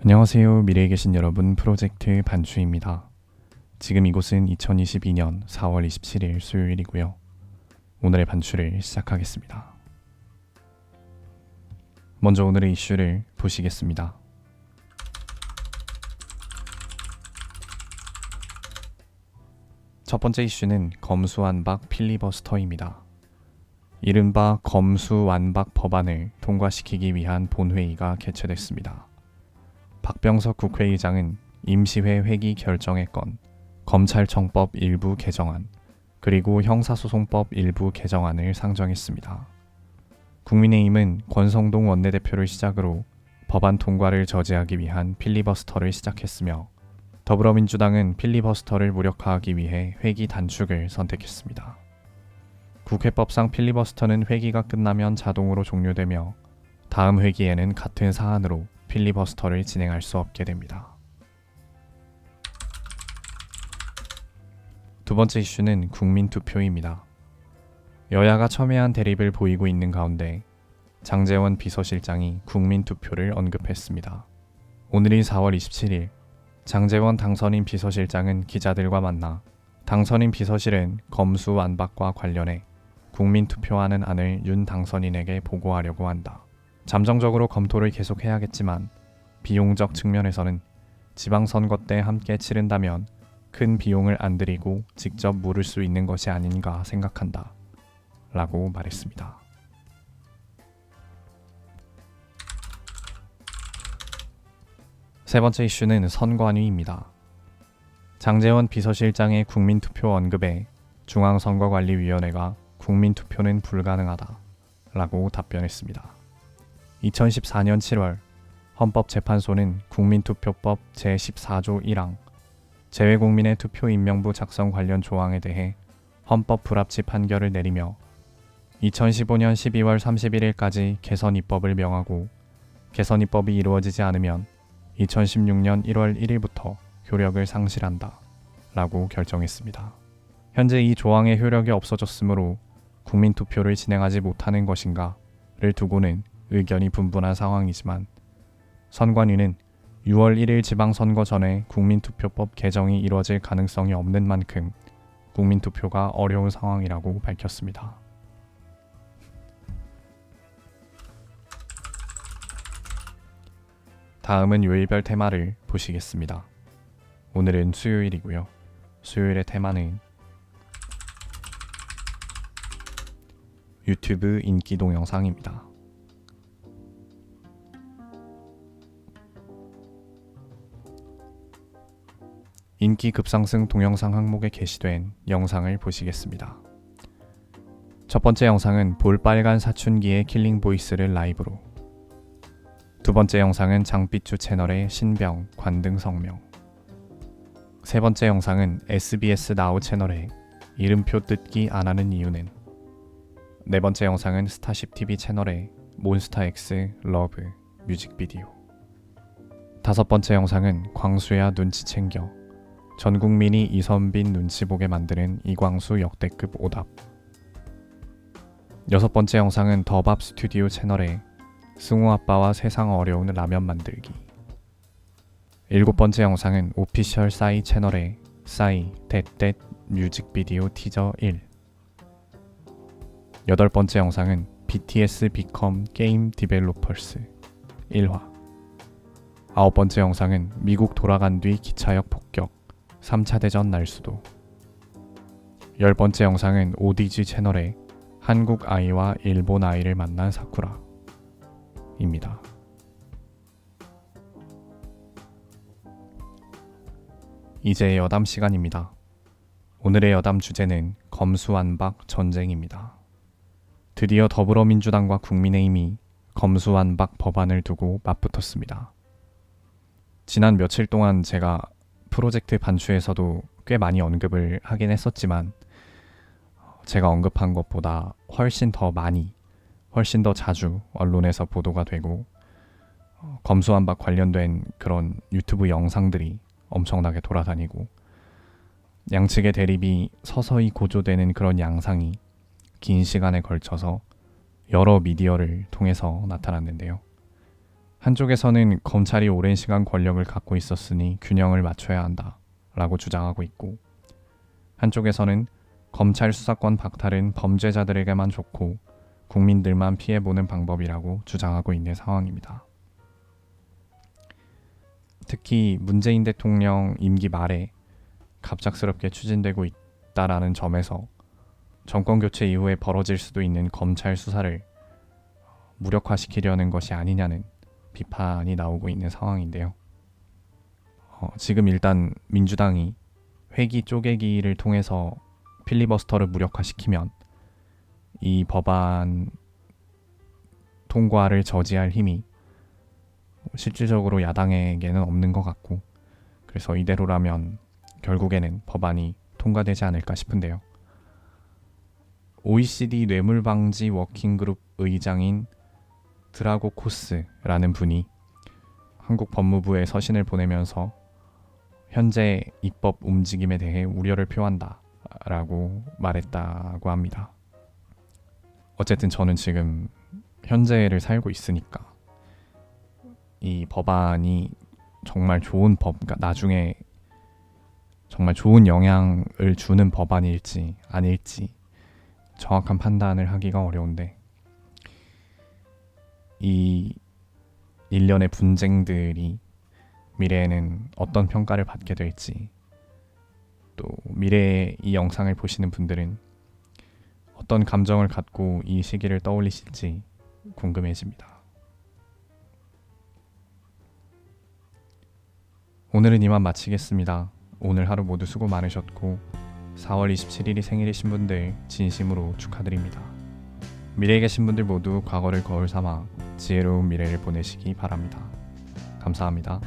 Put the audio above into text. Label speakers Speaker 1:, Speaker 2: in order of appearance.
Speaker 1: 안녕하세요. 미래에 계신 여러분, 프로젝트 반추입니다. 지금 이곳은 2022년 4월 27일 수요일이고요. 오늘의 반추를 시작하겠습니다. 먼저 오늘의 이슈를 보시겠습니다. 첫 번째 이슈는 검수완박 필리버스터입니다. 이른바 검수완박 법안을 통과시키기 위한 본회의가 개최됐습니다. 박병석 국회의장은 임시회 회기 결정의 건, 검찰청법 일부 개정안, 그리고 형사소송법 일부 개정안을 상정했습니다. 국민의힘은 권성동 원내대표를 시작으로 법안 통과를 저지하기 위한 필리버스터를 시작했으며, 더불어민주당은 필리버스터를 무력화하기 위해 회기 단축을 선택했습니다. 국회법상 필리버스터는 회기가 끝나면 자동으로 종료되며 다음 회기에는 같은 사안으로 필리버스터를 진행할 수 없게 됩니다. 두 번째 이슈는 국민투표입니다. 여야가 첨예한 대립을 보이고 있는 가운데 장제원 비서실장이 국민투표를 언급했습니다. 오늘인 4월 27일 장제원 당선인 비서실장은 기자들과 만나 당선인 비서실은 검수완박과 관련해 국민투표하는 안을 윤 당선인에게 보고하려고 한다. 잠정적으로 검토를 계속해야겠지만 비용적 측면에서는 지방선거 때 함께 치른다면 큰 비용을 안 들이고 직접 물을 수 있는 것이 아닌가 생각한다. 라고 말했습니다. 세 번째 이슈는 선관위입니다. 장제원 비서실장의 국민투표 언급에 중앙선거관리위원회가 국민투표는 불가능하다. 라고 답변했습니다. 2014년 7월 헌법재판소는 국민투표법 제14조 1항 재외국민의 투표인명부 작성 관련 조항에 대해 헌법 불합치 판결을 내리며 2015년 12월 31일까지 개선 입법을 명하고 개선 입법이 이루어지지 않으면 2016년 1월 1일부터 효력을 상실한다 라고 결정했습니다. 현재 이 조항의 효력이 없어졌으므로 국민투표를 진행하지 못하는 것인가를 두고는 의견이 분분한 상황이지만 선관위는 6월 1일 지방선거 전에 국민투표법 개정이 이루어질 가능성이 없는 만큼 국민투표가 어려운 상황이라고 밝혔습니다. 다음은 요일별 테마를 보시겠습니다. 오늘은 수요일이고요. 수요일의 테마는 유튜브 인기 동영상입니다. 인기 급상승 동영상 항목에 게시된 영상을 보시겠습니다. 첫 번째 영상은 볼빨간 사춘기의 킬링 보이스를 라이브로, 두 번째 영상은 장삐쭈 채널의 신병 관등 성명, 세 번째 영상은 SBS 나우 채널의 이름표 뜯기 안 하는 이유는, 네 번째 영상은 스타쉽TV 채널의 몬스타엑스 러브 뮤직비디오, 다섯 번째 영상은 광수야 눈치 챙겨, 전 국민이 이선빈 눈치 보게 만드는 이광수 역대급 오답, 여섯 번째 영상은 더밥 스튜디오 채널의 승우 아빠와 세상 어려운 라면 만들기, 일곱 번째 영상은 오피셜 싸이 채널의 싸이 댓댓 뮤직비디오 티저 1, 여덟 번째 영상은 BTS 비컴 게임 디벨로퍼스 1화, 아홉 번째 영상은 미국 돌아간 뒤 기차역 폭격 3차 대전 날수도, 열 번째 영상은 ODG 채널의 한국 아이와 일본 아이를 만난 사쿠라 입니다. 이제 여담 시간입니다. 오늘의 여담 주제는 검수완박 전쟁입니다. 드디어 더불어민주당과 국민의힘이 검수완박 법안을 두고 맞붙었습니다. 지난 며칠 동안 제가 프로젝트 반추에서도 꽤 많이 언급을 하긴 했었지만 제가 언급한 것보다 훨씬 더 많이, 훨씬 더 자주 언론에서 보도가 되고 검수완박 관련된 그런 유튜브 영상들이 엄청나게 돌아다니고 양측의 대립이 서서히 고조되는 그런 양상이 긴 시간에 걸쳐서 여러 미디어를 통해서 나타났는데요. 한쪽에서는 검찰이 오랜 시간 권력을 갖고 있었으니 균형을 맞춰야 한다 라고 주장하고 있고, 한쪽에서는 검찰 수사권 박탈은 범죄자들에게만 좋고 국민들만 피해보는 방법이라고 주장하고 있는 상황입니다. 특히 문재인 대통령 임기 말에 갑작스럽게 추진되고 있다라는 점에서 정권 교체 이후에 벌어질 수도 있는 검찰 수사를 무력화시키려는 것이 아니냐는 비판이 나오고 있는 상황인데요. 지금 일단 민주당이 회기 쪼개기를 통해서 필리버스터를 무력화시키면 이 법안 통과를 저지할 힘이 실질적으로 야당에게는 없는 것 같고, 그래서 이대로라면 결국에는 법안이 통과되지 않을까 싶은데요. OECD 뇌물방지 워킹그룹 의장인 드라고 코스라는 분이 한국 법무부에 서신을 보내면서 현재 입법 움직임에 대해 우려를 표한다 라고 말했다고 합니다. 어쨌든 저는 지금 현재를 살고 있으니까 이 법안이 정말 좋은 그러니까 나중에 정말 좋은 영향을 주는 법안일지 아닐지 정확한 판단을 하기가 어려운데, 이 일련의 분쟁들이 미래에는 어떤 평가를 받게 될지, 또 미래에 이 영상을 보시는 분들은 어떤 감정을 갖고 이 시기를 떠올리실지 궁금해집니다. 오늘은 이만 마치겠습니다. 오늘 하루 모두 수고 많으셨고 4월 27일이 생일이신 분들 진심으로 축하드립니다. 미래에 계신 분들 모두 과거를 거울 삼아 지혜로운 미래를 보내시기 바랍니다. 감사합니다.